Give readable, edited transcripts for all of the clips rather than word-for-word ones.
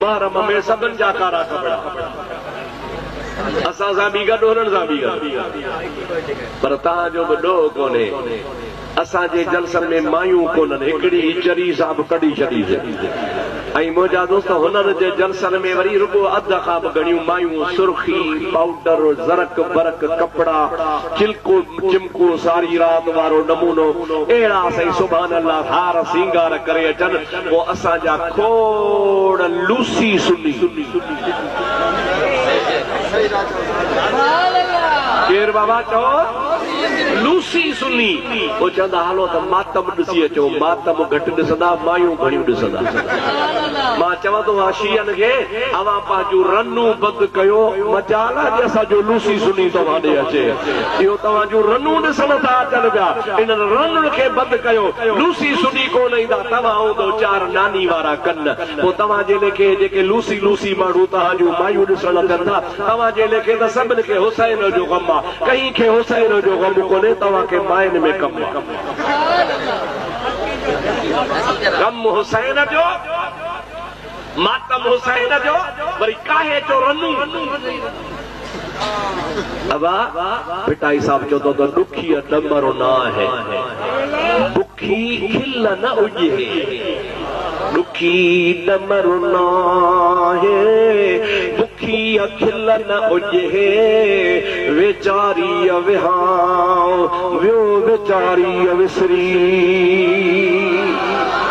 महरम में सबन जा कारा कपड़ा असां सां बि गॾु उन्हनि सां बि गॾु पर तव्हांजो बि ॾोह कोन्हे असांजे जलसनि में मायूं कोन्हनि हिकिड़ी चरी सां बि कढी छॾीसीं ऐं मुंहिंजा दोस्त हुननि जे जलसनि में वरी रुगो अध खां बि घणियूं मायूं सुर्खी पाउडर ज़रक बरक कपिड़ा चिल्को चिमको सारी राति वारो नमूनो अहिड़ा साईं सुभान अल्लाह हार सिंगार करे अचनि पोइ असांजा खोड़ लूसी सुनी केर बाबा चओ लूसी सुनी वो चवंदा हलो त मातम ॾिसी अचो मातम घटि ॾिसंदा मायूं घणियूं ॾिसंदा मां चवां थो शीयनि खे अवां पंहिंजूं रनूं बंदि कयो मजाल आहे असांजो लूसी सुनी तव्हां ॾे अचे इहो तव्हांजूं रनूं ॾिसण था अचनि पिया इन्हनि रनुनि खे बंदि कयो लूसी सुनी कोन ईंदा तव्हां हूंदो चार नानी वारा कन पोइ तव्हां जे लेखे जेके लूसी लूसी माण्हू तव्हांजूं मायूं ॾिसण अचनि था तव्हां जे लेखे त सभिनि खे हुसैन जो ग़म आहे कंहिं खे हुसैन जो ग़म कोन्हे तव्हांखे मायुनि में कमु आहे ग़म हुसैन जो मातम हुसैन जो वरी काहे जो रनू अबा पिटाई साहब चो तो दुखी डमरो ना है बुखी खिल न उजे दुखी डमरो ना है बुखी खिल न उजे वेचारी विहां व्यो वेचारी विसरी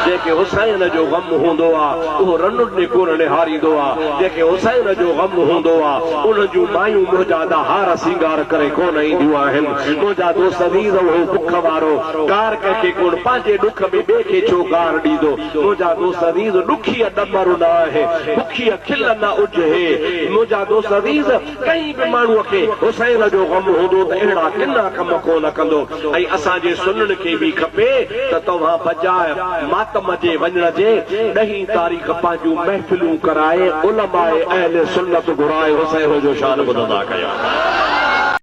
जेके हुसैन जो ग़म हूंदो आहे उहो रनुनि कोन निहारींदो आहे जेके हुसैन जो ग़म हूंदो आहे उन जूं मायूं मुंहिंजा ॾा हार सिंगार करे कोन ईंदियूं आहिनि मुंहिंजा दोस्त अज़ीज़ उहो बुख वारो गार कंहिंखे कोन पंहिंजे ॾुख में ॿिए खे छो गार ॾींदो मुंहिंजा दोस्त अज़ीज़ ॾुखी ॾमर न आहे बुखी खिल न उजे मुंहिंजा दोस्त अज़ीज़ कंहिं बि माण्हूअ खे हुसैन जो ग़म हूंदो त अहिड़ा किना कम कोन कंदो ऐं असांजे सुननि खे बि खपे त तव्हां बजाए मातम जे वञण जे 10 तारीख़ पंहिंजूं महफ़िलूं कराए उलमाए अहले सुन्नत घुराए हुसैन जो शान ॿुधंदा कया